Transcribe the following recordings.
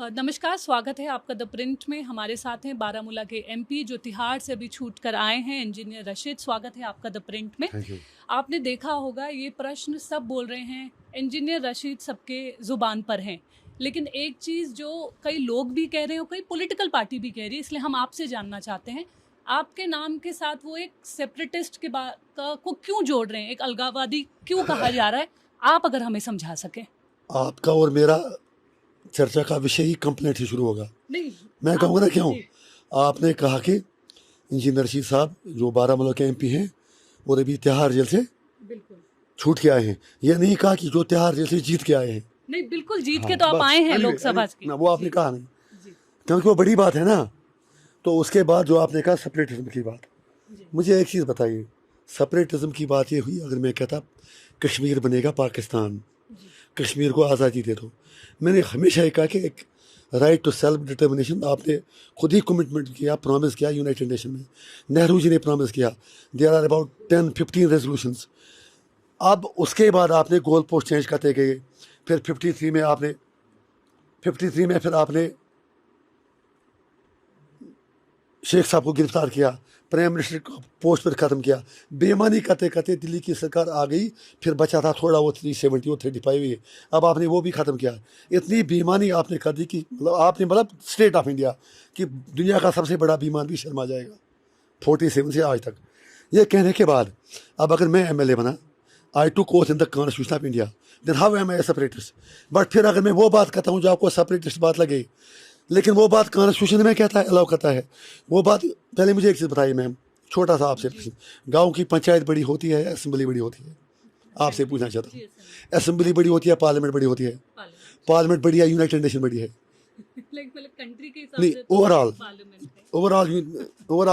नमस्कार, स्वागत है आपका द प्रिंट में। हमारे साथ हैं बारामूला के एमपी जो तिहाड़ से अभी छूट कर आए हैं, इंजीनियर रशीद। स्वागत है आपका द प्रिंट में। आपने देखा होगा ये प्रश्न सब बोल रहे हैं, इंजीनियर रशीद सबके ज़ुबान पर हैं, लेकिन एक चीज़ जो कई लोग भी कह रहे हैं और कई पॉलिटिकल पार्टी भी कह रही है, इसलिए हम आपसे जानना चाहते हैं आपके नाम के साथ वो एक सेपरेटिस्ट के को क्यों जोड़ रहे हैं, एक अलगाववादी क्यों कहा जा रहा है? आप अगर हमें समझा सकें। आपका और मेरा चर्चा का विषय ही कंप्लेंट ही शुरू होगा। नहीं, मैं कहूँगा ना क्यों। आपने कहा कि इंजीनियर रशीद साहब जो बारामूला के एमपी हैं और अभी तिहाड़ जेल से बिल्कुल छूट के आए हैं। ये नहीं कहा कि जो तिहाड़ जेल से जीत के आए हैं। नहीं, बिल्कुल जीत के तो आप आए हैं लोकसभा की। वो आपने कहा नहीं, क्योंकि वो बड़ी बात है ना। तो उसके बाद जो आपने कहा सेपरेटिज्म की बात, मुझे एक चीज़ बताइए, सेपरेटिज्म की बात ये हुई अगर मैं कहता कश्मीर बनेगा पाकिस्तान, कश्मीर को आज़ादी दे दो। मैंने हमेशा ये कहा कि एक राइट टू सेल्फ डिटर्मिनेशन आपने खुद ही कमिटमेंट किया, प्रॉमिस किया यूनाइटेड नेशन में। नेहरू जी ने प्रॉमिस किया। There are about 10-15 resolutions. अब उसके बाद आपने गोल पोस्ट चेंज करते गए। फिर 53 में फिर आपने शेख साहब को गिरफ्तार किया, प्राइम मिनिस्टर को पोस्ट पर ख़त्म किया। बेईमानी करते करते दिल्ली की सरकार आ गई, फिर बचा था थोड़ा वो 370 और 35 ही। अब आपने वो भी ख़त्म किया। इतनी बेईमानी आपने कर दी कि मतलब स्टेट ऑफ इंडिया कि दुनिया का सबसे बड़ा बेईमान भी शर्मा जाएगा 47 से आज तक। ये कहने के बाद अब अगर मैं MLA बना, I took oath in the constitution of India, then how am I separatist. But फिर अगर मैं वो बात करता हूँ जो आपको सेपरेटिस्ट बात लगे, लेकिन वो बात कॉन्स्टिट्यूशन में कहता है, अलाउ करता है वो बात। पहले मुझे एक चीज़ बताइए मैम, छोटा सा आपसे, गांव की पंचायत बड़ी होती है, असेंबली बड़ी होती है? आपसे पूछना चाहता हूँ, असेंबली बड़ी होती है, पार्लियामेंट बड़ी होती है? पार्लियामेंट बड़ी है, यूनाइटेड नेशन बड़ी है? नहीं, ओवरऑल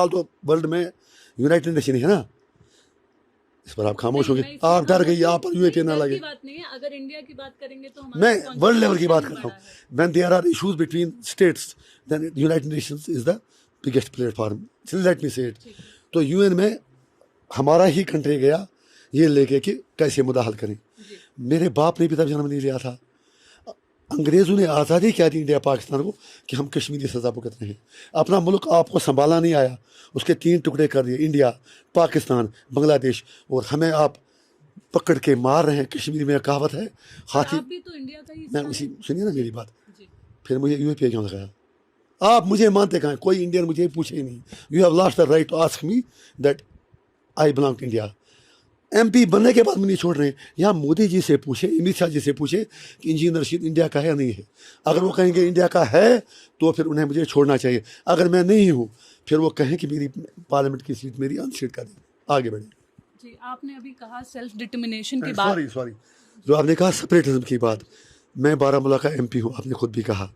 तो वर्ल्ड में यूनाइटेड नेशन है ना। इस पर आप खामोश हो गए, आप डर गई, आप यूएपी ना लगे। बात नहीं है, अगर इंडिया की बात करेंगे तो मैं वर्ल्ड लेवल की बात कर रहा हूँ। When there are issues between states, then united nations is the biggest platform. Let me say it. तो यूएन में हमारा ही कंट्री गया ये लेके कि कैसे मुद्दा हल करें। मेरे बाप ने भी तब जन्म नहीं लिया था। अंग्रेज़ों ने आज़ादी क्या दी इंडिया पाकिस्तान को कि हम कश्मीरी सज़ा भुगत रहे हैं। अपना मुल्क आपको संभाला नहीं आया, उसके 3 टुकड़े कर दिए, इंडिया, पाकिस्तान, बांग्लादेश, और हमें आप पकड़ के मार रहे हैं। कश्मीर में कहावत है, हाथी। आप भी तो इंडिया का ही मैं उसी सुनिए ना मेरी बात। फिर मुझे यूएपी क्यों लगाया? आप मुझे मानते कहाँ? कोई इंडियन मुझे पूछे ही नहीं। You have lost the right to ask me that I belong to India. MP बनने के बाद मुझे नहीं छोड़ रहे हैं। यहाँ मोदी जी से पूछे, अमित शाह जी से पूछे कि इंजीनियर रशीद इंडिया का है या नहीं है। अगर वो कहेंगे इंडिया का है तो फिर उन्हें मुझे छोड़ना चाहिए। अगर मैं नहीं हूँ फिर वो कहें कि मेरी पार्लियामेंट की सीट मेरी अनसीट कर दें। आगे बढ़े जी। आपने अभी कहा सेल्फ डिटर्मिनेशन की बात। सॉरी जो आपने कहा सेपरेटिज्म की बात, मैं बारामूला का MP हूँ, आपने खुद भी कहा।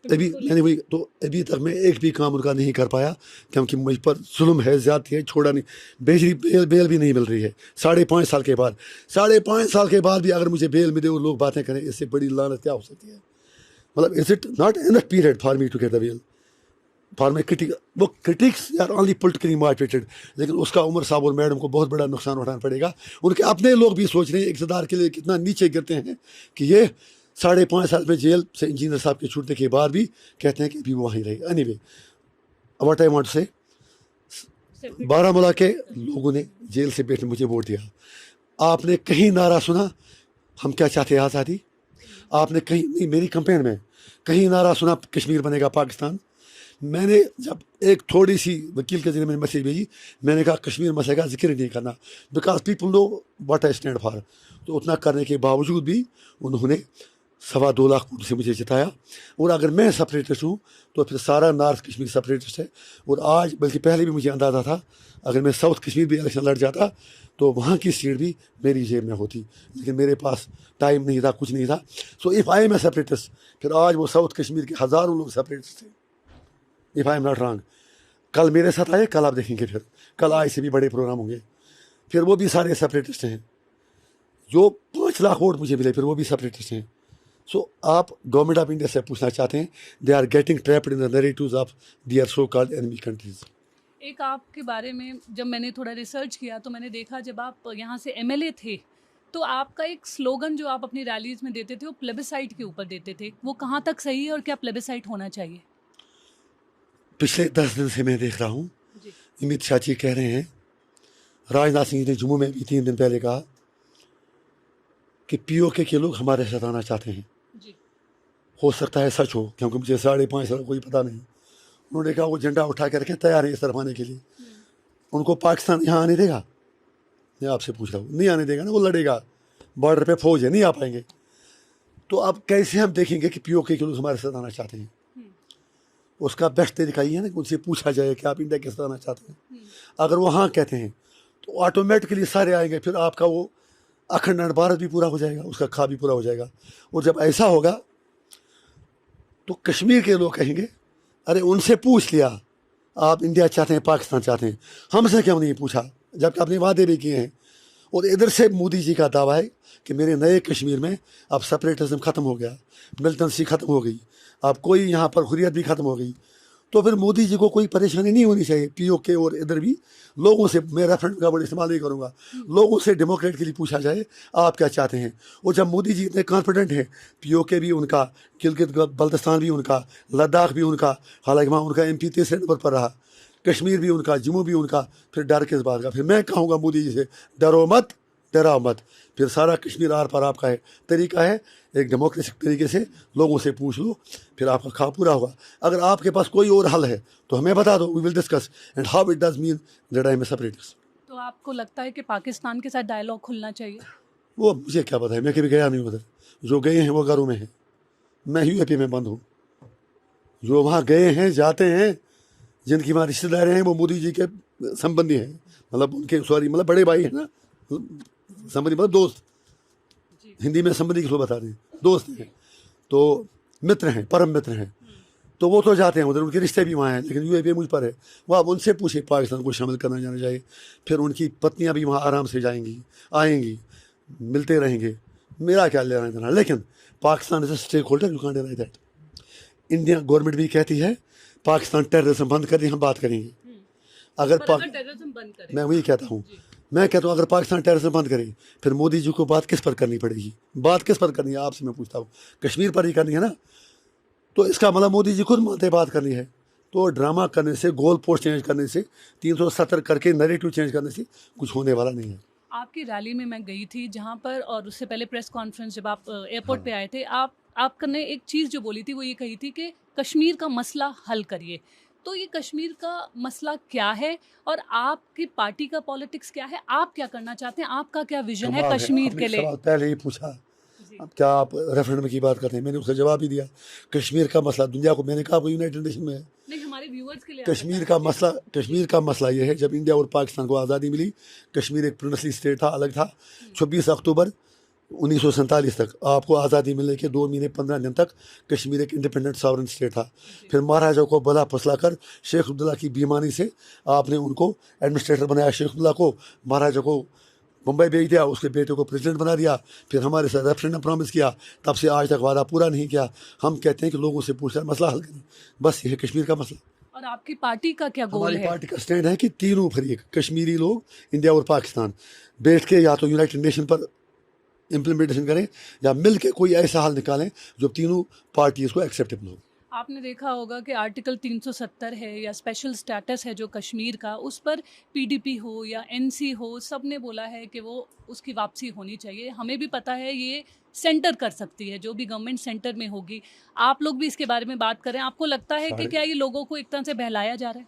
अभी मैंने वही तो अभी तक मैं एक भी काम उनका नहीं कर पाया, क्योंकि मुझ पर जुल्म है, ज़्यादती है, छोड़ा नहीं। बेल भी नहीं मिल रही है 5.5 साल के बाद। 5.5 साल के बाद भी अगर मुझे बेल मिले और लोग बातें करें, इससे बड़ी लानत क्या हो सकती है? मतलब is it not enough period for me to get the bail? For my critic, वो critics are only politically motivated, लेकिन उसका उमर साहब और मैडम को बहुत बड़ा नुकसान उठाना पड़ेगा। उनके अपने लोग भी सोच रहे हैं इक़्तिदार के लिए कितना नीचे गिरते हैं कि ये 5.5 साल में जेल से इंजीनियर साहब के छूटने के बाद भी कहते हैं कि अभी वो वहीं रहेगा। Anyway, what I want to say, Baramulla के लोगों ने जेल से बैठे मुझे वोट दिया। आपने कहीं नारा सुना हम क्या चाहते हैं आज़ादी? आपने कहीं नहीं, मेरी कंपेन में कहीं नारा सुना कश्मीर बनेगा पाकिस्तान? मैंने जब एक थोड़ी सी वकील के जरिए मैंने मैसेज भेजी, मैंने कहा कश्मीर मसले का जिक्र नहीं करना, because people know what I stand for. तो उतना करने के बावजूद भी उन्होंने 2.25 लाख वोट से मुझे जिताया। और अगर मैं सेपरेटिस्ट हूँ तो फिर सारा नॉर्थ कश्मीर सेपरेटिस्ट है। और आज, बल्कि पहले भी मुझे अंदाज़ा था, अगर मैं साउथ कश्मीर भी इलेक्शन लड़ जाता तो वहाँ की सीट भी मेरी जेब में होती, लेकिन मेरे पास टाइम नहीं था, कुछ नहीं था। So if I am a separatist, फिर आज वो साउथ कश्मीर के हज़ारों लोग सेपरेटिस्ट थे, if I am not wrong. कल मेरे साथ आए, कल आप देखेंगे, फिर कल आज से भी बड़े प्रोग्राम होंगे, फिर वो भी सारे सेपरेटिस्ट हैं। जो 5 लाख वोट मुझे मिले फिर वो भी सेपरेटिस्ट हैं। सो आप गवर्नमेंट ऑफ इंडिया से पूछना चाहते हैं, they are getting trapped in the narratives of their so called enemy countries. एक आपके बारे में जब मैंने थोड़ा रिसर्च किया तो मैंने देखा जब आप यहाँ से MLA थे تو آپ کا ایک سلوگن جو آپ اپنی ریلیز میں دیتے تھے وہ پلیبسائٹ کے اوپر دیتے تھے, وہ کہاں تک صحیح ہے اور کیا پلیبسائٹ ہونا چاہیے؟ پچھلے 10 دن سے میں دیکھ رہا ہوں امت شاہ جی کہہ رہے ہیں, راجناتھ سنگھ نے جموں میں بھی 3 دن پہلے کہا کہ پی او کے لوگ ہمارے ساتھ آنا چاہتے ہیں. ہو سکتا ہے سچ ہو, کیونکہ مجھے 5.5 سال کوئی پتہ نہیں. انہوں نے کہا وہ جھنڈا اٹھا کے رکھیں, تیار ہیں اس طرف آنے کے لیے. ان کو پاکستان یہاں آنے دے گا؟ میں آپ سے پوچھ رہا ہوں, نہیں آنے دے گا نا, وہ لڑے گا, بارڈر پہ فوج ہے, نہیں آ پائیں گے. تو اب کیسے ہم دیکھیں گے کہ پی او کے لوگ ہمارے ساتھ آنا چاہتے ہیں؟ اس کا بیسٹ طریقہ یہ ہے نا کہ ان سے پوچھا جائے کہ آپ انڈیا کے ساتھ آنا چاہتے ہیں. اگر وہ ہاں کہتے ہیں تو آٹومیٹکلی سارے آئیں گے, پھر آپ کا وہ اکھنڈ بھارت بھی پورا ہو جائے گا, اس کا خواب بھی پورا ہو جائے گا. اور جب ایسا ہوگا تو کشمیر کے لوگ کہیں گے ارے ان سے پوچھ لیا آپ انڈیا چاہتے ہیں پاکستان چاہتے ہیں, ہم سے کیوں نہیں پوچھا, جبکہ اپنے وعدے بھی کیے ہیں. اور ادھر سے مودی جی کا دعویٰ ہے کہ میرے نئے کشمیر میں اب سپریٹزم ختم ہو گیا, ملٹنسی ختم ہو گئی, اب کوئی یہاں پر حریت بھی ختم ہو گئی. تو پھر مودی جی کو کوئی پریشانی نہیں ہونی چاہیے. پی او کے اور ادھر بھی لوگوں سے, میں ریفرنس کا ورڈ استعمال نہیں کروں گا, لوگوں سے ڈیموکریٹ کے لیے پوچھا جائے آپ کیا چاہتے ہیں. اور جب مودی جی اتنے کانفیڈنٹ ہیں, پی او کے بھی ان کا, گلگت بلتستان بھی ان کا, لداخ بھی ان کا, حالانکہ وہاں ان کا ایم پی 3 نمبر پر رہا, کشمیر بھی ان کا, جموں بھی ان کا, پھر ڈر کس بات کا؟ پھر میں کہوں گا مودی جی سے ڈرو مت, ڈراؤ مت, پھر سارا کشمیر آر پر آپ کا ہے. طریقہ ہے ایک ڈیموکریٹک طریقے سے لوگوں سے پوچھ لو, پھر آپ کا خواب پورا ہوگا. اگر آپ کے پاس کوئی اور حل ہے تو ہمیں بتا دو, we will discuss and how it does mean that I am a separatist. تو آپ کو لگتا ہے کہ پاکستان کے ساتھ ڈائلاگ کھلنا چاہیے؟ وہ مجھے کیا پتا ہے, میں کبھی گیا نہیں ادھر. جو گئے ہیں وہ گھروں میں ہیں, میں یو اے پی میں بند ہوں. جو وہاں گئے ہیں, جاتے ہیں, جن کی وہاں رشتے دار ہیں وہ مودی جی کے سمبندی ہیں, مطلب ان کے مطلب بڑے بھائی ہیں نا, سمبندی مطلب دوست, ہندی میں سمبندی کس کو بتا دیں, دوست ہیں, تو متر ہیں, پرم متر ہیں. تو وہ تو جاتے ہیں ادھر, ان کے رشتے بھی وہاں ہیں, لیکن یو اے پی مجھ پر ہے. وہ اب ان سے پوچھے پاکستان کو شامل کرنا جانا چاہیے. پھر ان کی پتنیاں بھی وہاں آرام سے جائیں گی, آئیں گی, ملتے رہیں گے. میرا کیا لینا دینا, لیکن Pakistan is a stakeholder, you can't deny that. India government بھی کہتی ہے پاکستان ٹیررزم بند کر دیں, ہم بات کریں گے. اگر میں وہی کہتا ہوں, میں کہتا ہوں اگر پاکستان ٹیررزم بند کرے, پھر مودی جی کو بات کس پر کرنی پڑے گی؟ بات کس پر کرنی ہے آپ سے میں پوچھتا ہوں, کشمیر پر ہی کرنی ہے نا. تو اس کا مطلب مودی جی خود مانتے بات کرنی ہے. تو ڈرامہ کرنے سے, گول پوسٹ چینج کرنے سے, 370 کر کے نیریٹو چینج کرنے سے کچھ ہونے والا نہیں ہے. آپ کی ریلی میں گئی تھی جہاں پر, اور اس سے پہلے پریس کانفرنس جب آپ ایئرپورٹ پہ آئے تھے, آپ نے ایک چیز جو بولی تھی وہ یہ کہی تھی کہ کشمیر کا مسئلہ حل کریے. تو یہ کشمیر کا مسئلہ کیا ہے اور آپ کی پارٹی کا پالیٹکس کیا ہے, آپ کیا کرنا چاہتے ہیں, آپ کا کیا ویژن ہے کشمیر کے لیے؟ پہلے ہی پوچھا, اب کیا آپ ریفرنڈم کی بات کرتے ہیں, میں نے اس کا جواب ہی دیا. کشمیر کا مسئلہ دنیا کو, میں نے کہا وہ یونائٹڈ نیشن میں ہے. نہیں, ہمارے ویورز کے لیے کشمیر کا مسئلہ یہ ہے, جب انڈیا اور پاکستان کو آزادی ملی, کشمیر ایک پرنسلی اسٹیٹ تھا, الگ تھا. 26 اکتوبر 1947 تک, آپ کو آزادی ملنے کے 2 مہینے 15 دن تک کشمیر ایک انڈیپینڈنٹ ساورن اسٹیٹ تھا. پھر مہاراجا کو بلا پھسلا کر شیخ عبداللہ کی بیمانی سے آپ نے ان کو ایڈمنسٹریٹر بنایا. شیخ عبداللہ کو مہاراجا کو ممبئی بھیج دیا, اس کے بیٹے کو پریزیڈنٹ بنا دیا. پھر ہمارے ساتھ ریفرنڈم پرومس کیا, تب سے آج تک وعدہ پورا نہیں کیا. ہم کہتے ہیں کہ لوگوں سے پوچھ کر مسئلہ حل کریں, بس یہ ہے کشمیر کا مسئلہ. اور آپ کی پارٹی کا کیا گول ہے؟ ہماری پارٹی کا اسٹینڈ ہے کہ تینوں فریق, کشمیری لوگ, انڈیا اور پاکستان, بیٹھ کے یا تو یونائٹڈ نیشن پر امپلیمنٹیشن کریں یا مل کے کوئی ایسا حل نکالیں جو تینوں پارٹیز کو ایکسیپٹیبل ہو. آپ نے دیکھا ہوگا کہ آرٹیکل 370 ہے یا اسپیشل سٹیٹس ہے جو کشمیر کا, اس پر پی ڈی پی ہو یا این سی ہو, سب نے بولا ہے کہ وہ اس کی واپسی ہونی چاہیے. ہمیں بھی پتہ ہے یہ سینٹر کر سکتی ہے, جو بھی گورنمنٹ سینٹر میں ہوگی. آپ لوگ بھی اس کے بارے میں بات کریں, آپ کو لگتا ہے کہ کیا یہ لوگوں کو ایک طرح سے بہلایا جا رہا ہے؟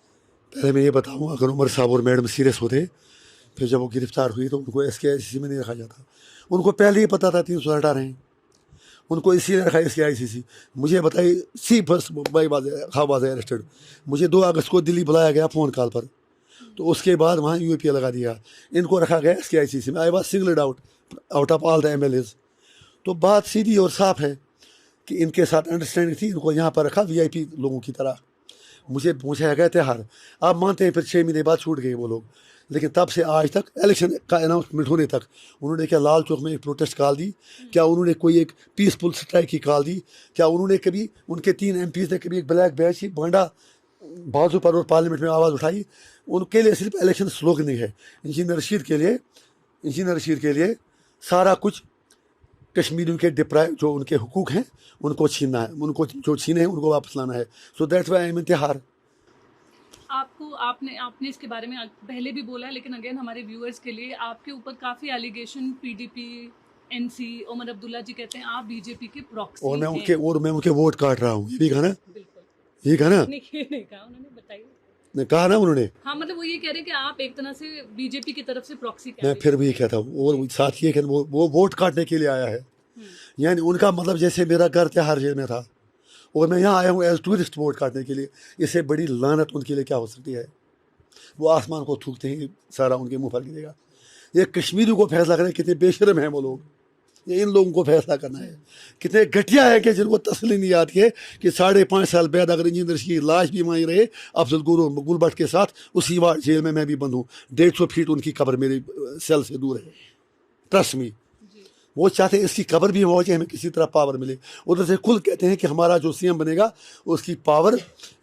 پہلے میں یہ بتاؤں, اگر عمر صاحب اور میڈم سیریس ہوتے, پھر جب وہ گرفتار ہوئی تو ان کو ایس کے آئی سی سی میں نہیں رکھا جاتا. ان کو پہلے ہی پتا تھا 300 ہٹا رہے ہیں, ان کو اسی لیے رکھا ایس کے آئی سی سی. مجھے بتائیے, سی بس بائی خواب واضح اریسٹڈ, مجھے 2 اگست کو دلی بلایا گیا فون کال پر, تو اس کے بعد وہاں یو پی لگا دیا. ان کو رکھا گیا ایس کے آئی سی سی میں. I was singled out of all the M L As. تو بات سیدھی اور صاف ہے کہ ان کے ساتھ انڈرسٹینڈنگ تھی, ان کو یہاں پر رکھا وی آئی پی لوگوں کی طرح. مجھے پوچھا گیا تہار, آپ مانتے ہیں پھر 6 مہینے بعد چھوٹ گئے وہ لوگ, لیکن تب سے آج تک الیکشن کا اناؤنسمنٹ ہونے تک انہوں نے کیا لال چوک میں ایک پروٹیسٹ کال دی؟ کیا انہوں نے کوئی ایک پیسفل اسٹرائک کی کال دی؟ کیا انہوں نے کبھی, ان کے 3 ایم پیز نے کبھی ایک بلیک بیچ کی بانڈا بازو پر اور پارلیمنٹ میں آواز اٹھائی؟ ان کے لیے صرف الیکشن سلوگن نہیں ہے. انجینئر رشید کے لیے सारा कुछ कश्मीरियों के डिप्राइव जो उनके हुकूक हैं उनको छीनना है, उनको जो छीने हैं उनको वापस लाना है. So that's why I am in Tihar. आपको आपने इसके बारे में पहले भी बोला है, लेकिन अगेन हमारे व्यूअर्स के लिए आपके ऊपर काफ़ी allegation PDP NC Omar Abdullah ji कहते हैं आप बीजेपी के प्रॉक्सी और हैं. मैं उनके वोट काट रहा हूँ, ये भी कहा ना, बिल्कुल ये कहा ना, नहीं कहा उन्होंने, बताइए. ने कहा ना उन्होंने. हाँ मतलब वो ये कह रहे हैं कि आप एक तरह से बीजेपी की तरफ से प्रॉक्सी कह मैं रहे हैं. फिर भी ये कहता हूँ, और साथ ये वो वोट काटने के लिए आया है. यानी उनका मतलब जैसे मेरा घर तिहाड़ जेल में था और मैं यहाँ आया हूँ एज टूरिस्ट वोट काटने के लिए, इससे बड़ी लानत उनके लिए क्या हो सकती है. वो आसमान को थूकते ही सारा उनके मुंह पर गिरेगा. ये कश्मीरी को फैसला करें, कितने बेशरम हैं वो लोग, ये इन लोगों को फैसला करना है. कितने घटिया है कि जिनको तसली नहीं आती है कि 5.5 साल बाद अगर इंजीनियर की लाश भी वहीं रहे अफजल गुरु मकबूल भट्ट के साथ, उसी वार्ड जेल में मैं भी बंद हूँ. 150 फीट उनकी कब्र मेरी सेल से दूर है. ट्रस्ट मी, वो चाहते हैं इसकी कब्र भी हो जाए, हमें किसी तरह पावर मिले. उधर से खुद कहते हैं कि हमारा जो सीएम बनेगा उसकी पावर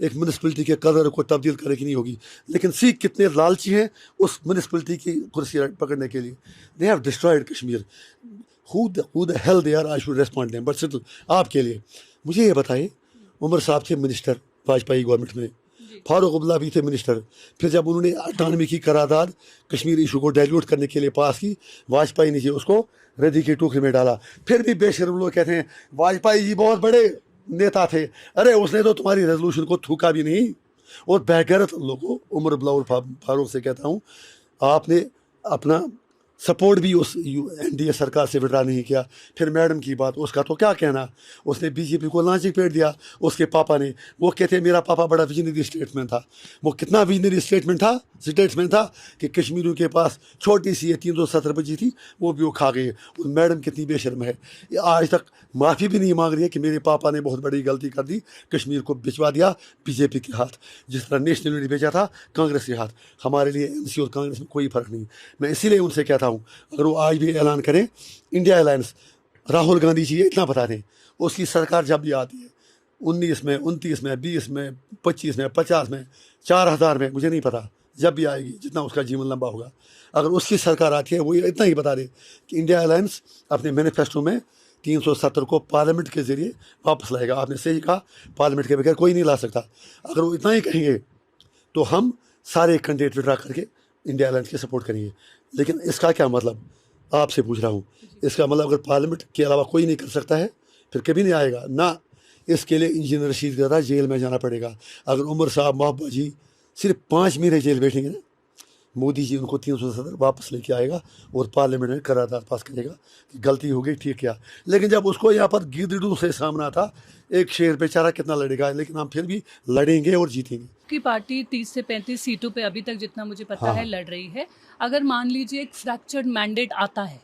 एक म्यूनिसिपलिटी के कलर को तब्दील करने की नहीं होगी. लेकिन सिख कितने लालची हैं उस म्यूनिसिपलिटी की कुर्सी पकड़ने के लिए. They have destroyed Kashmir. who the hell they are, I should respond them. But still, आपके लिए मुझे ये बताइए, उमर साहब थे मिनिस्टर वाजपेयी गवर्नमेंट में, फारूक अब्दुल्ला भी थे मिनिस्टर. फिर जब उन्होंने अटानमी की करारदाद कश्मीर इशू को डाइल्यूट करने के लिए पास की, वाजपेयी ने उसको रद्दी की टोकरी में डाला. फिर भी बेशर्म लोग कहते हैं वाजपेयी जी बहुत बड़े नेता थे. अरे उसने तो तुम्हारी रेजोल्यूशन को थूका भी नहीं. और बेगैरत लोगों, उमर अब्दुल्ला और फारूक से कहता हूँ, आपने अपना सपोर्ट भी उस एनडीए सरकार से विड्रा नहीं किया. फिर मैडम की बात, उसका तो क्या कहना, उसने बीजेपी को लांची पेट दिया. उसके पापा ने, वो कहते मेरा पापा बड़ा विजनरी स्टेटमेंट था. वो कितना विजनरी स्टेटमेंट था कि कश्मीरियों के पास छोटी सी ये 370 बची थी, वो भी वो खा गए. और मैडम कितनी बेशर्म है, ये आज तक माफ़ी भी नहीं मांग रही है कि मेरे पापा ने बहुत बड़ी गलती कर दी, कश्मीर को भिजवा दिया बीजेपी के हाथ, जिस तरह नेशनल यूनिटी भेजा था कांग्रेस के हाथ. हमारे लिए एनसी और कांग्रेस में कोई फ़र्क नहीं. मैं इसीलिए उनसे कहता हूँ, अगर वो आज भी ऐलान करें इंडिया अलायंस, राहुल गांधी जी ये इतना बता दें, उसकी सरकार जब भी आती है 19 में, 29 में, 20 में, 25 में, 50 में, 4000 में, मुझे नहीं पता, जब भी आएगी, जितना उसका जीवन लंबा होगा, अगर उसकी सरकार आती है वो इतना ही बता दे कि इंडिया अलायंस अपने मैनिफेस्टो में 370 को पार्लियामेंट के ज़रिए वापस लाएगा. आपने सही कहा, पार्लियामेंट के बगैर कोई नहीं ला सकता. अगर वो इतना ही कहेंगे तो हम सारे कैंडिडेट विड्रा करके इंडिया अलायंस की सपोर्ट करेंगे. लेकिन इसका क्या मतलब, आपसे पूछ रहा हूँ, इसका मतलब अगर पार्लियामेंट के अलावा कोई नहीं कर सकता है फिर कभी नहीं आएगा ना. इसके लिए इंजीनियर रशीद की तरह जेल में जाना पड़ेगा. अगर उमर साहब मोहब्बत जी सिर्फ 5 महीने जेल बैठेंगे ना, मोदी जी उनको 370 वापस लेके आएगा और पार्लियामेंट में करारदाद पास करेगा कि गलती हो गई, ठीक किया. लेकिन जब उसको यहाँ पर गिद्धड़ू से सामना था, एक शेर बेचारा कितना लड़ेगा, लेकिन हम फिर भी लड़ेंगे और जीतेंगे. की पार्टी 30 से 35 सीटों पे अभी तक जितना मुझे पता है लड़ रही है. अगर मान लीजिए एक फ्रैक्चर्ड मैंडेट आता है,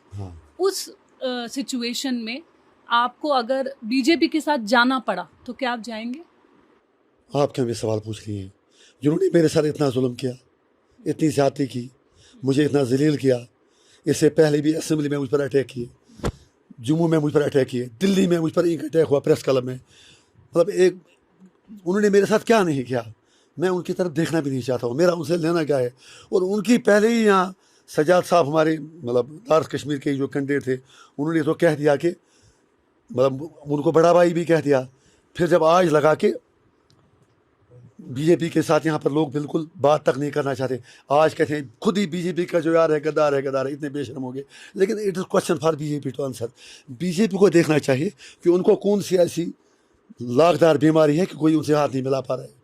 उस सिचुएशन में आपको अगर बीजेपी के साथ जाना पड़ा तो क्या आप जाएंगे? आप क्या मेरे सवाल पूछ रही हैं? जिन्होंने मेरे साथ इतना जुल्म किया, इतनी ज़्यादती की, मुझे इतना जलील किया, इससे पहले भी असेंबली में मुझ पर अटैक किए, जम्मू में मुझ पर अटैक किए, दिल्ली में मुझ पर एक अटैक हुआ प्रेस क्लब में. मतलब एक, उन्होंने मेरे साथ क्या नहीं किया, मैं उनकी तरफ देखना भी नहीं चाहता हूँ. मेरा उनसे लेना क्या है. और उनकी पहले ही यहाँ सजाद साहब हमारे मतलब दार्स कश्मीर के जो कैंडिडेट थे, उन्होंने तो कह दिया कि मतलब उनको बड़ा भाई भी कह दिया. फिर जब आज लगा के बीजेपी के साथ यहाँ पर लोग बिल्कुल बात तक नहीं करना चाहते, आज कहते हैं खुद ही बीजेपी का जो यार है गद्दार है, गद्दार है. इतने बेशरम हो गए. लेकिन it is question for BJP to answer. BJP को देखना चाहिए कि उनको कौन सी ऐसी लाखदार बीमारी है कि कोई उनसे हाथ नहीं मिला पा रहा है.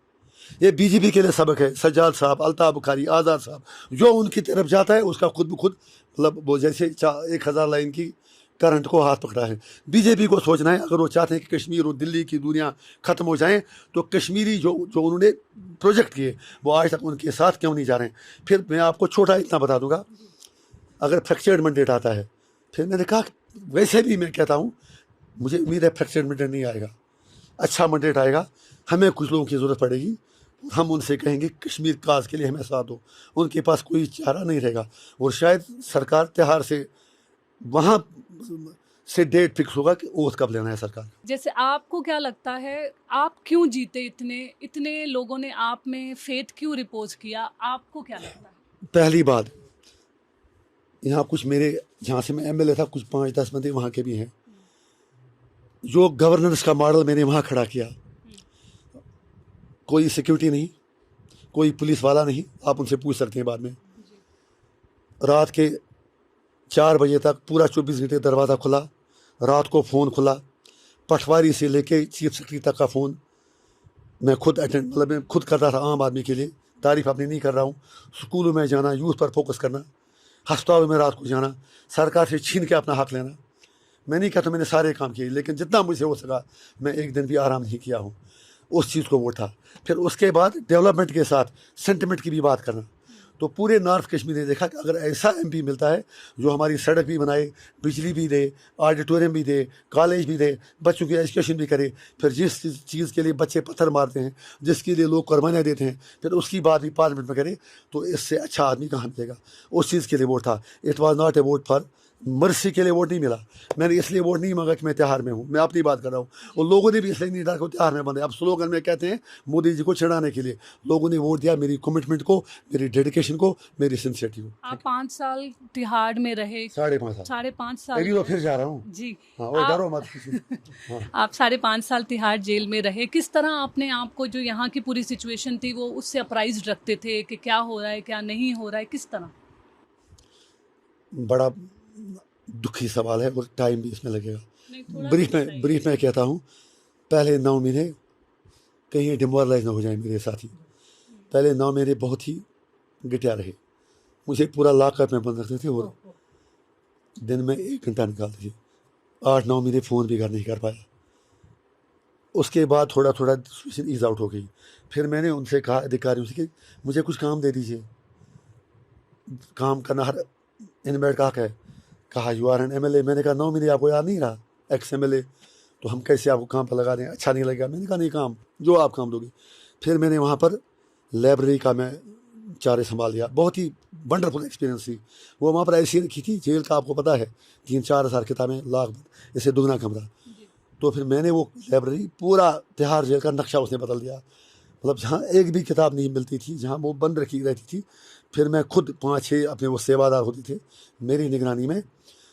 ये बीजेपी के लिए सबक है. सज्जाद साहब, अल्ताफ बुखारी, आज़ाद साहब, जो उनकी तरफ जाता है उसका खुद ब खुद मतलब वो जैसे 1000 लाइन की करंट को हाथ पकड़ा है. बीजेपी को सोचना है, अगर वो चाहते हैं कि कश्मीर और दिल्ली की दुनिया ख़त्म हो जाएं, तो कश्मीरी जो उन्होंने प्रोजेक्ट किए वो आज तक उनके साथ क्यों नहीं जा रहे हैं. फिर मैं आपको छोटा इतना बता दूंगा, अगर फ्रैक्चर्ड मैंडेट आता है, फिर मैंने कहा वैसे भी मैं कहता हूँ मुझे उम्मीद है फ्रैक्चर्ड मैंडेट नहीं आएगा, अच्छा मैंडेट आएगा. हमें कुछ लोगों की ज़रूरत पड़ेगी, हम उनसे कहेंगे कश्मीर काज के लिए हमें साथ दो. उनके पास कोई चारा नहीं रहेगा और शायद सरकार तिहाड़ से वहाँ से डेट फिक्स होगा कि ओथ कब लेना है सरकार. जैसे आपको क्या लगता है, आप क्यों जीते? इतने लोगों ने आप में फेथ क्यों रिपोज किया? आपको क्या लगता है? पहली बात, यहाँ कुछ मेरे जहाँ से मैं MLA था कुछ 5-10 बंदे वहाँ के भी हैं. जो गवर्नेंस का मॉडल मैंने वहाँ खड़ा किया, कोई सिक्योरिटी नहीं, कोई पुलिस वाला नहीं, आप उनसे पूछ सकते हैं बाद में. रात के 4 बजे तक पूरा 24 घंटे दरवाज़ा खुला, रात को फ़ोन खुला, पटवारी से लेके चीफ सेक्रेटरी तक का फ़ोन मैं खुद अटेंड, मतलब मैं खुद करता था आम आदमी के लिए. तारीफ अपनी नहीं कर रहा हूँ. स्कूलों में जाना, यूथ पर फोकस करना, अस्पतालों में रात को जाना, सरकार से छीन के अपना हक लेना. मैं नहीं कहता मैंने सारे काम किए, लेकिन जितना मुझे हो सका मैं एक दिन भी आराम नहीं किया हूँ. उस चीज़ को वोट था. फिर उसके बाद डेवलपमेंट के साथ सेंटिमेंट की भी बात करना. तो पूरे नॉर्थ कश्मीर ने देखा कि अगर ऐसा MP मिलता है जो हमारी सड़क भी बनाए, बिजली भी दे, ऑडिटोरियम भी दे, कॉलेज भी दे, बच्चों की एजुकेशन भी करे, फिर जिस चीज़ के लिए बच्चे पत्थर मारते हैं, जिसके लिए लोग कुर्बानियाँ देते हैं, फिर उसकी बात भी पार्लियामेंट में करे, तो इससे अच्छा आदमी कहाँ मिलेगा. उस चीज़ के लिए वोट था. It was not a vote for mercy के लिए वोट नहीं मिला. मैंने इसलिए वोट नहीं मांगा कि मैं त्योहार में हूँ, मैं अपनी बात कर रहा हूँ. और लोगों ने भी इसलिए नहीं डाला कि त्योहार में बंद है. अब स्लोगन में कहते हैं मोदी जी को चिढ़ाने के लिए. लोगों ने वोट दिया मेरी कमिटमेंट को, मेरी डेडिकेशन को, मेरी सिंसियरिटी को. आप 5 साल तिहाड़ में रहे. 5.5 साल अभी तो फिर जा रहा हूँ जी. हाँ, और डरो मत किसी. हाँ. आप 5.5 साल तिहाड़ जेल में रहे. किस तरह आपने आपको जो यहाँ की पूरी सिचुएशन थी वो उससे अप्राइज्ड रखते थे कि क्या हो रहा है क्या नहीं हो रहा है, किस तरह? बड़ा दुखी सवाल है और टाइम भी इसमें लगेगा. ब्रीफ में कहता हूँ. पहले 9 महीने कहीं डिमोरलाइज ना हो जाए मेरे साथी. पहले 9 महीने बहुत ही घटिया रहे. मुझे पूरा लॉकअप में बंद रखते थे और दिन में 1 घंटा निकालते थे. 8-9 महीने फ़ोन भी नहीं कर पाया. उसके बाद थोड़ा थोड़ा सिचुएशन ईज आउट हो गई. फिर मैंने उनसे कहा, अधिकारियों से, कि मुझे कुछ काम दे दीजिए. काम करना हर इनमेट का हक है. कहा यू आर एन MLA. मैंने कहा 9 महीने आपको याद नहीं रहा, ex-MLA, तो हम कैसे आपको काम पर लगा दें, अच्छा नहीं लगेगा. मैंने कहा नहीं, काम जो आप काम दोगे. फिर मैंने वहाँ पर लाइब्रेरी का मैं चारे संभाल लिया. बहुत ही वंडरफुल एक्सपीरियंस थी. वो वहाँ पर ऐसी रखी थी, जेल का आपको पता है 3-4 हज़ार किताबें, लाख, इससे दुगना कमरा. तो फिर मैंने वो लाइब्रेरी पूरा तिहाड़ जेल का नक्शा उसने बदल दिया. मतलब जहाँ एक भी किताब नहीं मिलती थी, जहाँ वो बंद रखी रहती थी, फिर मैं खुद 5-6 अपने वो सेवादार होते थे, मेरी निगरानी में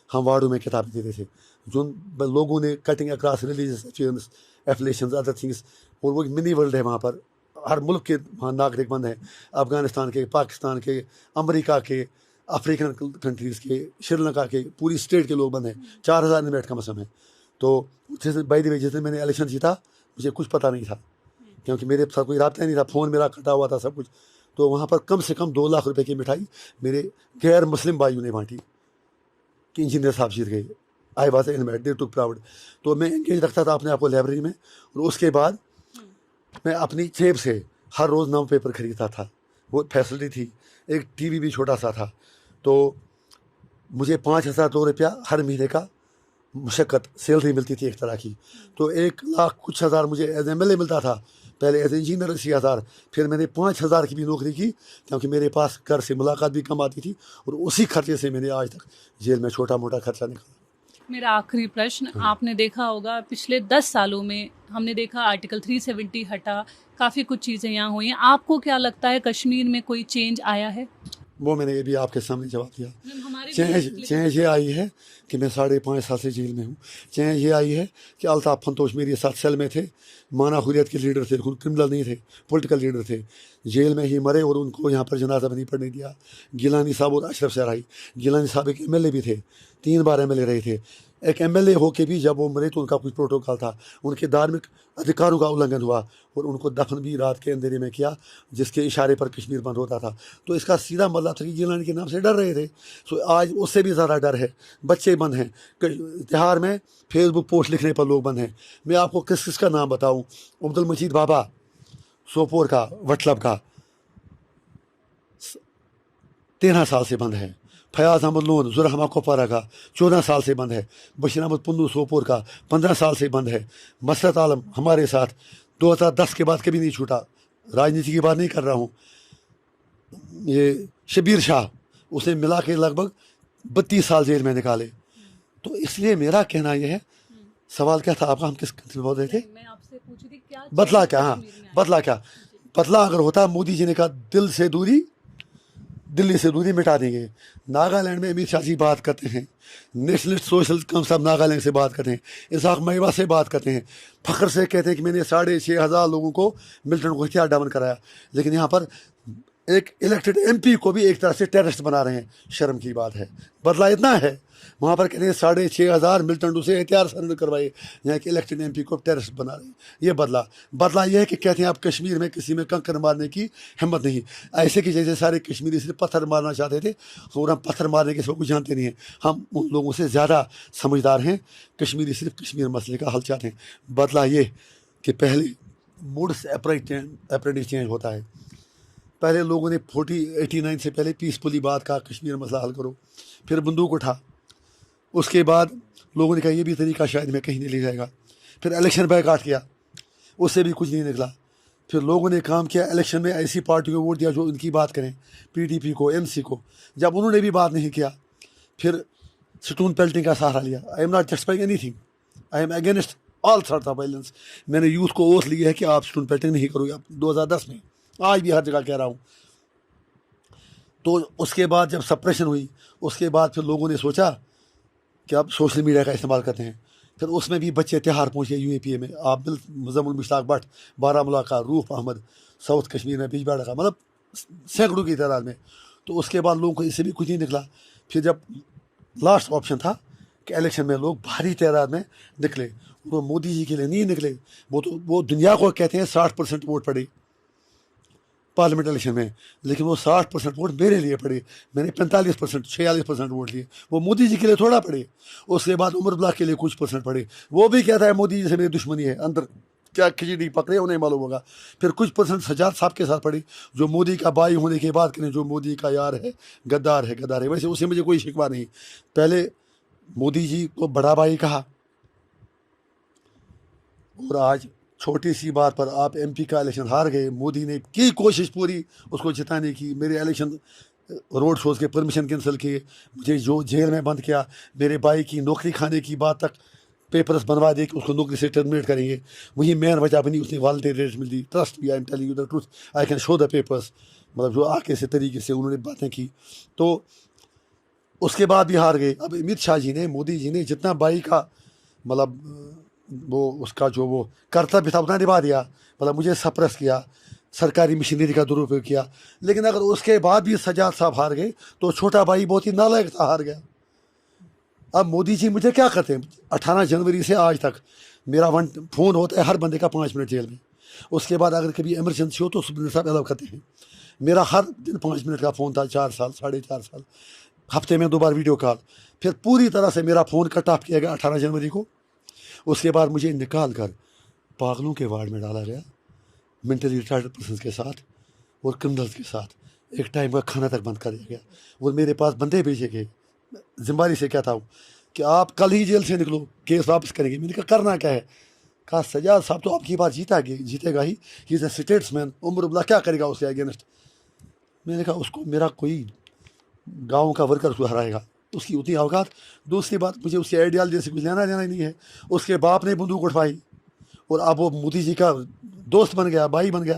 हम वार्डों में किताबें देते थे. जो लोगों ने cutting across religious affiliations, other things, और वो मिनी वर्ल्ड है वहाँ पर. हर मुल्क के वहाँ नागरिक बंद हैं, अफ़गानिस्तान के, पाकिस्तान के, अमेरिका के, अफ्रीकन कंट्रीज़ के, श्रीलंका के, पूरी स्टेट के लोग बंद हैं. 4000 इनमेट का मसम है. तो जैसे बाय द वे, जिस दिन मैंने इलेक्शन जीता मुझे कुछ पता नहीं था, क्योंकि मेरे साथ कोई रब्ता नहीं था, फ़ोन मेरा कटा हुआ था, सब कुछ. तो वहाँ पर कम से कम 2 लाख रुपए की मिठाई मेरे गैर मुस्लिम भाइयों ने बांटी कि इंजीनियर साहब जीत गए. I was inmate, they took proud. तो मैं एंगेज रखता था अपने आप को लाइब्रेरी में. और उसके बाद मैं अपनी जेब से हर रोज़ 9 पेपर खरीदता था. वो फैसिलिटी थी. एक TV भी छोटा सा था. तो मुझे 5,002 रुपया हर महीने का मुशक्क़त सैलरी मिलती थी एक तरह की. तो 1 लाख कुछ हज़ार मुझे एज MLA मिलता था. पहले एज इंजीनियर 80,000. फिर मैंने 5,000 की भी नौकरी की, क्योंकि मेरे पास घर से मुलाकात भी कम आती थी. और उसी खर्चे से मैंने आज तक जेल में छोटा मोटा खर्चा निकाला. मेरा आखिरी प्रश्न, आपने देखा होगा पिछले 10 सालों में हमने देखा आर्टिकल 370 हटा, काफ़ी कुछ चीज़ें यहाँ हुई हैं. आपको क्या लगता है कश्मीर में कोई चेंज आया है? वो मैंने ये भी आपके सामने जवाब दिया. चेंज ये आई है कि मैं 5.5 साल से जेल में हूँ. चेंज ये आई है कि अल्ताफ़ फंतोश मेरे साथ सेल में थे, माना हुर्रियत के लीडर थे, क्रिमिनल नहीं थे, पॉलिटिकल लीडर थे. जेल में ही मरे और उनको यहाँ पर जनाजा भी नहीं पड़ने दिया. गिलानी साहब और अशरफ सहराई. गिलानी साहब एक MLA भी थे, 3 बार MLA रहे थे. एक MLA हो के भी जब वो मरे तो उनका कुछ प्रोटोकॉल था. उनके धार्मिक अधिकारों का उल्लंघन हुआ और उनको दफन भी रात के अंधेरे में किया, जिसके इशारे पर कश्मीर बंद होता था. तो इसका सीधा मतलब था कि गिलानी के नाम से डर रहे थे. सो आज उससे भी ज़्यादा डर है. बच्चे बंद हैं तिहाड़ में, फेसबुक पोस्ट लिखने पर लोग बंद हैं. मैं आपको किस किस का नाम बताऊँ. अब्दुल मजीद बाबा सोपोर का, वटलब का, 13 साल से बंद है. फयाज अहमद लोन जुरहमा कोपारा का 14 साल से बंद है. बशीर अहमद पुन्नू सोपोर का 15 साल से बंद है. मसरत आलम हमारे साथ 2010 के बाद कभी नहीं छूटा. राजनीति की बात नहीं कर रहा हूँ. ये शबीर शाह, उसने मिला के लगभग 32 साल जेल में निकाले. तो इसलिए मेरा कहना यह है, सवाल क्या था आपका, हम किस बोल रहे थे? मैं आपसे पूछ रही थी क्या बदला क्या. हाँ, बदला क्या. बदला अगर होता, मोदी जी ने कहा दिल से दूरी دلی سے دوری مٹا دیں گے. ناگالینڈ میں امت شاہ جی بات کرتے ہیں, nationalist social council of Nagaland سے بات کرتے ہیں, اسحاق مہیوا سے بات کرتے ہیں, فخر سے کہتے ہیں کہ میں نے 6,500 لوگوں کو ملٹنٹ کو ہتھیار ڈاؤن کرایا. لیکن یہاں پر ایک الیکٹڈ ایم پی کو بھی ایک طرح سے ٹیررسٹ بنا رہے ہیں. شرم کی بات ہے. بدلہ اتنا ہے, وہاں پر کہتے ہیں 6,500 ملٹنٹوں سے ہتھیار سرنڈر کروائے, یہاں کے الیکٹڈ ایم پی کو ٹیررسٹ بنا رہے ہیں. یہ بدلہ یہ ہے کہ کہتے ہیں آپ کشمیر میں کسی میں کنکر مارنے کی ہمت نہیں. ایسے کہ جیسے سارے کشمیری صرف پتھر مارنا چاہتے تھے, اور ہم پتھر مارنے کے سب کچھ جانتے نہیں ہیں. ہم ان لوگوں سے زیادہ سمجھدار ہیں. کشمیری صرف کشمیر مسئلے کا حل چاہتے ہیں. بدلہ یہ کہ پہلے موڈس اپریٹس چینج ہوتا ہے. پہلے لوگوں نے 89 سے پہلے پیسفلی بات کہا کشمیر مسئلہ حل کرو, پھر بندوق اٹھا. اس کے بعد لوگوں نے کہا یہ بھی طریقہ شاید میں کہیں نہیں لے جائے گا. پھر الیکشن بائیکاٹ کیا, اس سے بھی کچھ نہیں نکلا. پھر لوگوں نے کام کیا, الیکشن میں ایسی پارٹیوں کو ووٹ دیا جو ان کی بات کریں, پی ڈی پی کو, ایم سی کو. جب انہوں نے بھی بات نہیں کیا, پھر سٹون پیلٹنگ کا سہارا لیا. I am not justifying any thing, I am against all third of violence. میں نے یوتھ کو اوتھ لی ہے کہ آپ سٹون پیلٹنگ نہیں کرو گے. 2010 میں, آج بھی ہر جگہ کہہ رہا ہوں. تو اس کے بعد جب سپریشن ہوئی, اس کے بعد پھر لوگوں نے سوچا کہ اب سوشل میڈیا کا استعمال کرتے ہیں. پھر اس میں بھی بچے تہار پہنچے یو اے پی اے میں. آپ مزم المشتاق بٹ, بارہ کا, روف احمد, ساؤتھ کشمیر میں بجباڑا کا, مطلب سینکڑوں کی تعداد میں. تو اس کے بعد لوگوں کو اس سے بھی کچھ نہیں نکلا. پھر جب لاسٹ آپشن تھا کہ الیکشن میں لوگ بھاری تعداد میں نکلے, وہ مودی جی کے لیے نہیں نکلے. وہ دنیا کو کہتے ہیں 60% ووٹ پڑے پارلیمنٹ الیکشن میں, لیکن وہ 60% ووٹ میرے لیے پڑے. میں نے 45% 46% ووٹ لیے, وہ مودی جی کے لیے تھوڑا پڑے. اس کے بعد عمر بلاک کے لیے کچھ پرسنٹ پڑے. وہ بھی کہتا ہے مودی جی سے میری دشمنی ہے, اندر کیا کھچڑی پکڑے انہیں معلوم ہوگا. پھر کچھ پرسنٹ سجاد صاحب کے ساتھ پڑے, جو مودی کا بھائی ہونے کے بعد کہیں جو مودی کا یار ہے, غدار ہے. ویسے اسے مجھے کوئی شکوہ نہیں. پہلے مودی جی کو بڑا بھائی کہا, اور آج چھوٹی سی بات پر آپ ایم پی کا الیکشن ہار گئے. مودی نے کی کوشش پوری اس کو جتانے کی. میرے الیکشن روڈ شوز کے پرمیشن کینسل کیے, مجھے جو جیل میں بند کیا, میرے بھائی کی نوکری کھانے کی بات تک پیپرس بنوا دے کہ اس کو نوکری سے ٹرمنیٹ کریں گے. وہی مین وجہ بنی, اس نے والنٹری ریٹ مل دی. ٹرسٹ بھی, I am telling you the truth, I can show the papers. مطلب جو آگے سے طریقے سے انہوں نے باتیں کی. تو اس کے بعد بھی ہار گئے. اب امت شاہ جی نے, مودی جی نے جتنا بھائی کا مطلب وہ اس کا جو وہ کرتویہ تھا اتنا نبھا دیا. مطلب مجھے سپریس کیا, سرکاری مشینری کا درپیوگ کیا. لیکن اگر اس کے بعد بھی سجاد صاحب ہار گئے تو چھوٹا بھائی بہت ہی نالائق تھا, ہار گیا. اب مودی جی مجھے کیا کرتے ہیں؟ 18 جنوری سے آج تک میرا فون ہوتا ہے ہر بندے کا 5 منٹ جیل میں. اس کے بعد اگر کبھی ایمرجنسی ہو تو سپرنٹر صاحب الاؤ کرتے ہیں. میرا ہر دن 5 منٹ کا فون تھا, 4 سال 4.5 سال, ہفتے میں 2 بار ویڈیو کال. پھر پوری طرح سے میرا فون کٹ آف کیا گیا 18 جنوری کو. اس کے بعد مجھے نکال کر پاگلوں کے وارڈ میں ڈالا گیا, مینٹلی ریٹارڈ پرسنس کے ساتھ اور کرمنلز کے ساتھ. ایک ٹائم کا کھانا تک بند کر دیا گیا. اور میرے پاس بندے بھیجے گئے, ذمہ داری سے کہتا ہوں کہ آپ کل ہی جیل سے نکلو, کیس واپس کریں گے. میں نے کہا کرنا کیا ہے؟ کہا سجاد صاحب تو آپ کی بات جیتے گا ہی, ہی از اے اسٹیٹس مین. عمر اللہ کیا کرے گا اس کے اگینسٹ؟ میں نے کہا اس کو میرا کوئی گاؤں کا ورکر اس کو ہرائے گا, اس کی اتنی اوقات. دوسری بات, مجھے اس کی آئیڈیالوجی سے کچھ لینا دینا ہی نہیں ہے. اس کے باپ نے بندوق اٹھوائی اور اب وہ مودی جی کا دوست بن گیا, بھائی بن گیا.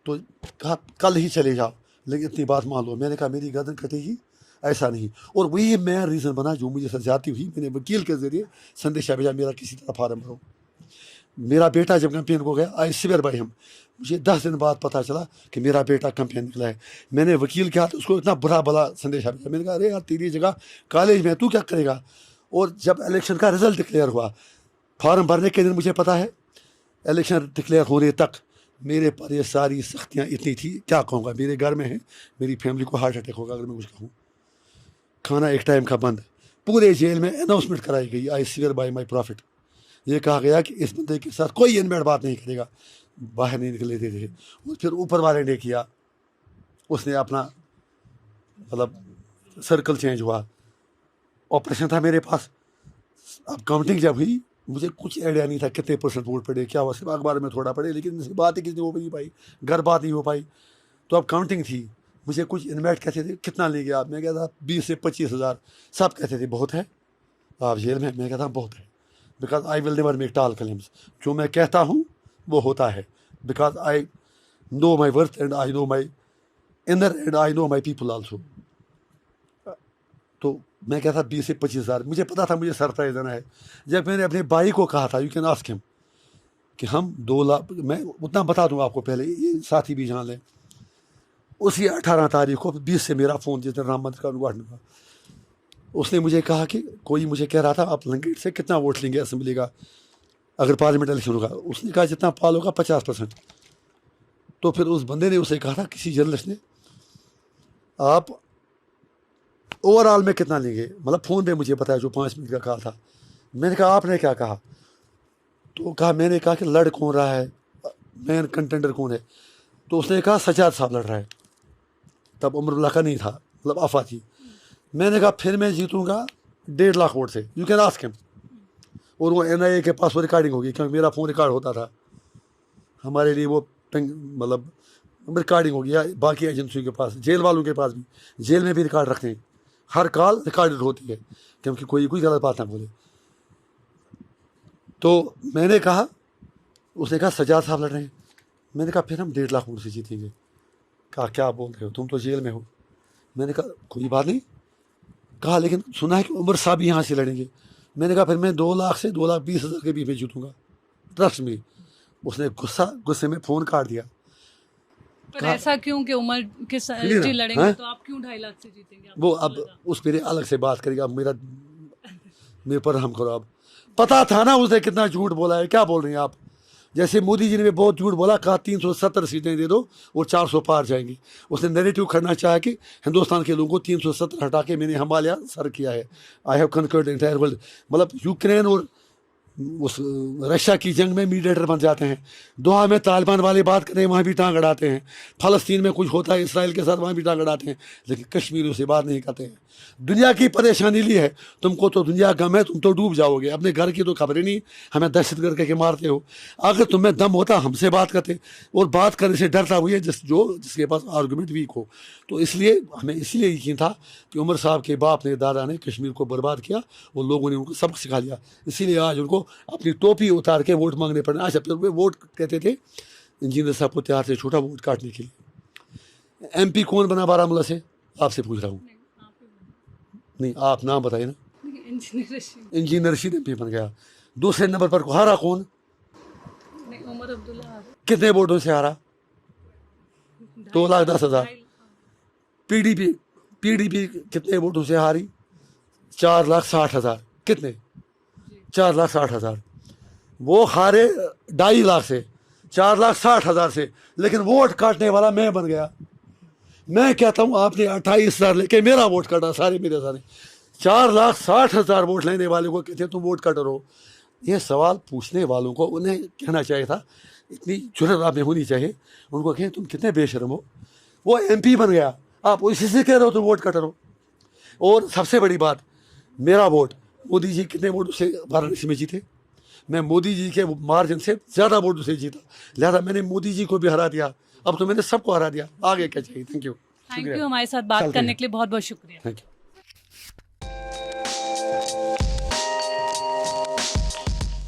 تو کہا کل ہی چلے جاؤ, لیکن اتنی بات مان لو. میں نے کہا میری گردن کٹے گی, ایسا نہیں. اور وہی میں ریزن بنا جو مجھے سے زیادتی ہوئی. میں نے وکیل کے ذریعے سندیشہ بھیجا, میرا کسی طرح فارم بھرو. میرا بیٹا جب کیمپین کو گیا, آئی سویئر بائی ہم, مجھے 10 دن بعد پتہ چلا کہ میرا بیٹا کیمپین نکلا ہے. میں نے وکیل کے ہاتھ اس کو اتنا برا بلا سندیشہ بھیجا. میں نے کہا ارے یار تیری جگہ کالج میں, تو کیا کرے گا؟ اور جب الیکشن کا رزلٹ ڈکلیئر ہوا, فارم بھرنے کے دن مجھے پتہ ہے الیکشن ڈکلیئر ہونے تک میرے پر یہ ساری سختیاں اتنی تھی, کیا کہوں گا. میرے گھر میں ہیں, میری فیملی کو ہارٹ اٹیک ہوگا اگر میں کچھ کہوں. کھانا ایک ٹائم کا بند. پورے جیل میں اناؤنسمنٹ کرائی گئی, I swear by my prophet. یہ کہا گیا کہ اس بندے کے ساتھ کوئی انمیٹ بات نہیں کرے گا. باہر نہیں نکلے دیتے تھے. اور پھر اوپر والے نے کیا, اس نے اپنا مطلب سرکل چینج ہوا. آپریشن تھا میرے پاس. اب کاؤنٹنگ جب ہوئی, مجھے کچھ آئیڈیا نہیں تھا کتنے پرسنٹ ووٹ پڑے, کیا ہوا. صرف اخبار میں تھوڑا پڑے, لیکن بات ہی کسی نے ہو نہیں پائی, گھر بات نہیں ہو پائی. تو اب کاؤنٹنگ تھی. مجھے کچھ انویٹ کہتے تھے کتنا لیں گے آپ. میں کہتا 20 سے 25 ہزار. سب کہتے تھے بہت ہے آپ جیل میں. میں کہتا ہوں بہت ہے, because I will never make tall claims. جو میں کہتا ہوں وہ ہوتا ہے, because I know my worth and I know my inner and I know my people also. تو میں کہتا 20 سے 25,000 مجھے پتا تھا مجھے سرپرائز دینا ہے. جب میں نے اپنے بھائی کو کہا تھا, یو کین آسک ہم, کہ ہم 2 لاکھ, میں اتنا بتا دوں آپ کو پہلے, یہ ساتھی بھی جان لیں, اسی 18 تاریخ کو 20 سے میرا فون جس دن رام مندر کا انوگھاٹن کا, اس نے مجھے کہا کہ کوئی مجھے کہہ رہا تھا آپ لنگیٹ سے کتنا ووٹ لیں گے اسمبلی کا اگر پارلیمنٹ الیکشن ہوگا. اس نے کہا جتنا پال ہوگا 50%. تو پھر اس بندے نے اسے کہا تھا, کسی جرنلسٹ نے, آپ اوور آل میں کتنا لیں گے, مطلب فون پہ مجھے بتایا جو 5 منٹ کا کہا تھا. میں نے کہا آپ نے کیا کہا, تو کہا میں نے کہا کہ لڑ کون رہا ہے, مین کنٹینڈر کون ہے. تو اس نے کہا سجاد صاحب لڑ رہا ہے. تب عمر اللہ کا نہیں تھا, مطلب آفا تھی. میں نے کہا پھر میں جیتوں گا 1.5 لاکھ ووٹ سے, یو کین آسک ہم. اور وہ NIA کے پاس وہ ریکارڈنگ ہوگی, کیونکہ میرا فون ریکارڈ ہوتا تھا, ہمارے لیے وہ مطلب ریکارڈنگ ہوگی, یا باقی ایجنسیوں کے پاس, جیل والوں کے پاس بھی, جیل میں بھی ریکارڈ رکھتے ہیں, ہر کال ریکارڈڈ ہوتی ہے, کیونکہ کوئی غلط بات نہ بولے. تو میں نے کہا, اس نے کہا سجاد صاحب لڑ رہے ہیں. میں نے کہا پھر ہم 1.5 لاکھ ووٹ سے جیتیں گے. کہا کیا بول رہے ہو, تم تو جیل میں ہو. میں نے کہا کوئی بات نہیں. کہا لیکن سنا ہے کہ عمر صاحب یہاں سے لڑیں گے. میں نے کہا پھر میں 2 لاکھ سے 2,20,000 کے بیچ میں جیتوں گا, ٹرسٹ می. اس نے غصے میں فون کاٹ دیا. پر ایسا کیوں کہ عمر کے جی لڑیں گے تو آپ کیوں 2.5 لاکھ سے جیتیں گے؟ وہ اب اس پہ الگ سے بات کرے گا, میرے پر ہم کرو. اب پتا تھا نا اس نے کتنا جھوٹ بولا ہے, کیا بول رہے ہیں آپ. جیسے مودی جی نے بھی بہت جھوٹ بولا, کہا 370 سیٹیں دے دو اور 400 پار جائیں گی. اس نے نیریٹو کرنا چاہا کہ ہندوستان کے لوگوں کو 370 ہٹا کے میں نے ہمالیہ سر کیا ہے, آئی ہیو کنکرڈ انٹائر ورلڈ. مطلب یوکرین اور اس رشیا کی جنگ میں میڈیٹر بن جاتے ہیں. دوحہ میں طالبان والے بات کریں, وہاں بھی ٹانگ اڑاتے ہیں. فلسطین میں کچھ ہوتا ہے اسرائیل کے ساتھ, وہاں بھی ٹانگ اڑاتے ہیں. لیکن کشمیریوں سے بات نہیں کرتے ہیں. دنیا کی پریشانی لی ہے تم کو, تو دنیا غم ہے, تم تو ڈوب جاؤ گے. اپنے گھر کی تو خبریں نہیں, ہمیں دہشت گرد کے مارتے ہو. اگر تمہیں دم ہوتا ہم سے بات کرتے, اور بات کرنے سے ڈرتا ہوئی ہے جس کے پاس آرگومنٹ ویک ہو. تو اس لیے ہمیں اس لیے یقین تھا کہ عمر صاحب کے باپ نے, دادا نے کشمیر کو برباد کیا, اور لوگوں نے ان کو سبق سکھا لیا. اسی لیے آج ان کو اپنی ٹوپی اتار کے ووٹ مانگنے پڑے. اچھا پھر وہ ووٹ کہتے تھے انجینئر صاحب کو تیار سے چھوٹا ووٹ کاٹنے کے لیے. MP کون بنا بارہ مولہ سے, آپ سے پوچھ رہا ہوں. نہیں آپ نام بتائیے نا. انجینئر رشید MP بن گیا. دوسرے نمبر پر ہارا کون, عمر عبداللہ. کتنے ووٹوں سے ہارا, 2,10,000. PDP کتنے ووٹوں سے ہاری, 4,60,000. کتنے, 4,60,000. وہ ہارے 2.5 لاکھ سے, 4,60,000 سے. لیکن ووٹ کاٹنے والا میں بن گیا. میں کہتا ہوں آپ نے 28,000 لے کے میرا ووٹ کاٹا, سارے میرے سارے. 4,60,000 ووٹ لینے والے کو کہتے تم ووٹ کاٹر ہو. یہ سوال پوچھنے والوں کو انہیں کہنا چاہیے تھا, اتنی جرأت آپ میں ہونی چاہیے. ان کو کہیں تم کتنے بے شرم ہو. وہ MP بن گیا, آپ اسی سے کہہ رہے ہو تم ووٹ کاٹر ہو. اور سب سے بڑی بات, میرا ووٹ, مودی جی کتنے ووٹ سے وارانسی میں جیتے, میں مودی جی کے مارجن سے زیادہ ووٹوں سے جیتا. لہٰذا میں نے مودی جی کو بھی ہرا دیا, اب تو میں نے سب کو ہرا دیا. آگے کیا چاہیے. تھینک یو ہمارے ساتھ بات کرنے کے لیے بہت بہت شکریہ. Thank you.